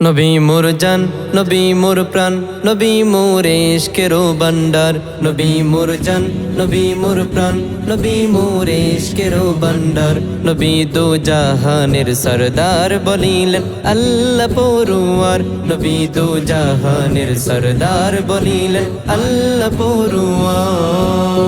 নবী মোর জান, নবী মোর প্রাণ, নবী মোর ইশকেরও ভান্ডার। নবী মোর জান, নবী মোর প্রাণ, নবী মোর ইশকেরও ভান্ডার। নবী দো জাহানের সরদার বলিলেন আল্লাহ পরুয়ার। নবী দো জাহানের সরদার বলিলেন আল্লাহ পরুয়ার।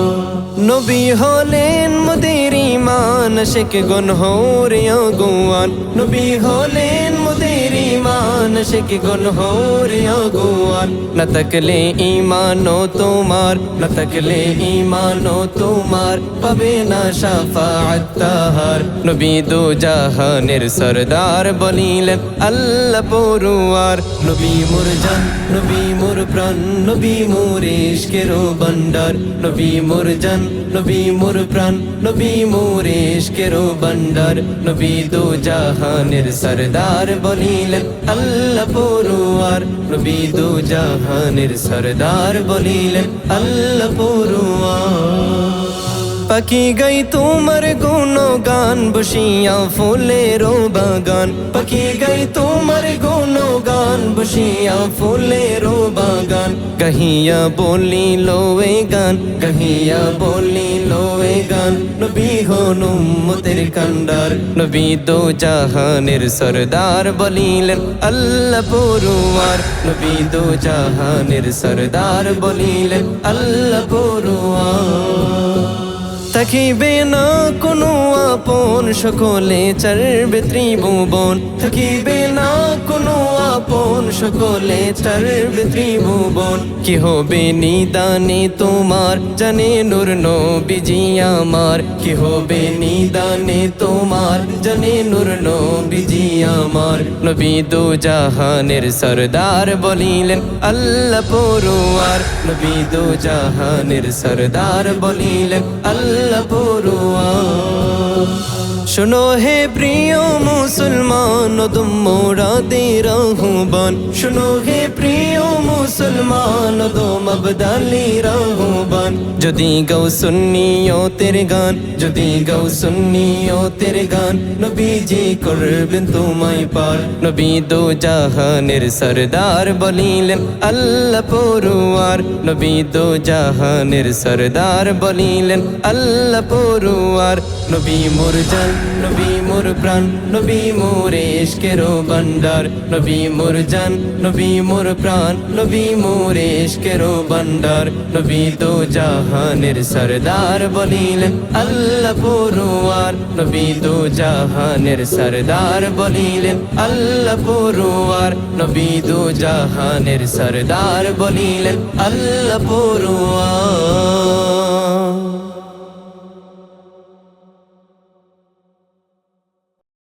নবী হলেন মোদের ঈমান, আশিক গণ হরে আগুয়ান। নবী হলেন মোদের ঈমান, আশিক গণ হরে আগুয়ান। না থাকলে ঈমানও তোমার, না থাকলে ঈমানও তোমার, পাবে না শাফাআত তাহার। নবী দো জাহানের সরদার বলিলেন আল্লাহ পরুয়ার। নবী মোর জান, নবী মোর প্রাণ, নবী মোর ইশকেরও ভান্ডার। নবী মোর জান, নবী মোর প্রাণ, নবী মোর ইশকেরও ভান্ডার। নবী দো জাহানের সরদার বলিলেন আল্লাহ পরুয়ার। নবী দো জাহানের সরদার বলিলেন আল্লাহ পরুয়ার। পাখি গাই তোমার গুণগান, বসিয়া ফুলেরও বাগান। পাখি গাই তোমার গুণগান, বসিয়া ফুলেরও বাগান। কহিয়া বলিল এ গান, কহিয়া বলিল এ গান। নবী হন উম্মতের কান্ডার। নবী দো জাহানের সরদার বলিলেন আল্লাহ পরুয়ার। নবী দো জাহানের সরদার বলিলেন আল্লাহ পরুয়ার। থাকিবে না কোনো আপন, সকলে চরবে ত্রিভুবন। থাকিবে না কোনো আপন, সকলে চরবে ত্রিভুবন। কি হবে নিদানে তোমার, জানে নূর নবীজি আমার। কি হবে নিদানে তোমার, জানে নূর নবীজি আমার। নবী দো জাহানের সরদার বলিলেন আল্লাহ পরুয়ার। নবী দো জাহানের সরদার বলিলেন আল্লাহ পরুয়ার। শোনো হে প্রিয় মুসলমান, ওদম মোরাদের আহ্বান। শোনো হে প্রিয় মুসলমান, ওদম আবদালির আহ্বান। যদি গাও সুন্নিয়তের গান, যদি গাও সুন্নিয়তের গান, নবীজি করবেন তোমায় পার। নবী দো জাহানের সরদার বলিলেন আল্লাহ পরুয়ার। নবী দো জাহানের সরদার বলিলেন আল্লাহ পরুয়ার। নবী মোর জান, নবী মোর প্রাণ, নবী মোর ইশকেরও ভান্ডার। নবী মোর জান, নবী মোর প্রাণ, নবী মোর ইশকেরও ভান্ডার। নবী দো জাহানের সরদার বলিলেন আল্লাহ পরুয়ার। নবী দো জাহানের সরদার বলিলেন আল্লাহ পরুয়ার। নবী দো জাহানের সরদার বলিলেন আল্লাহ পরুয়ার।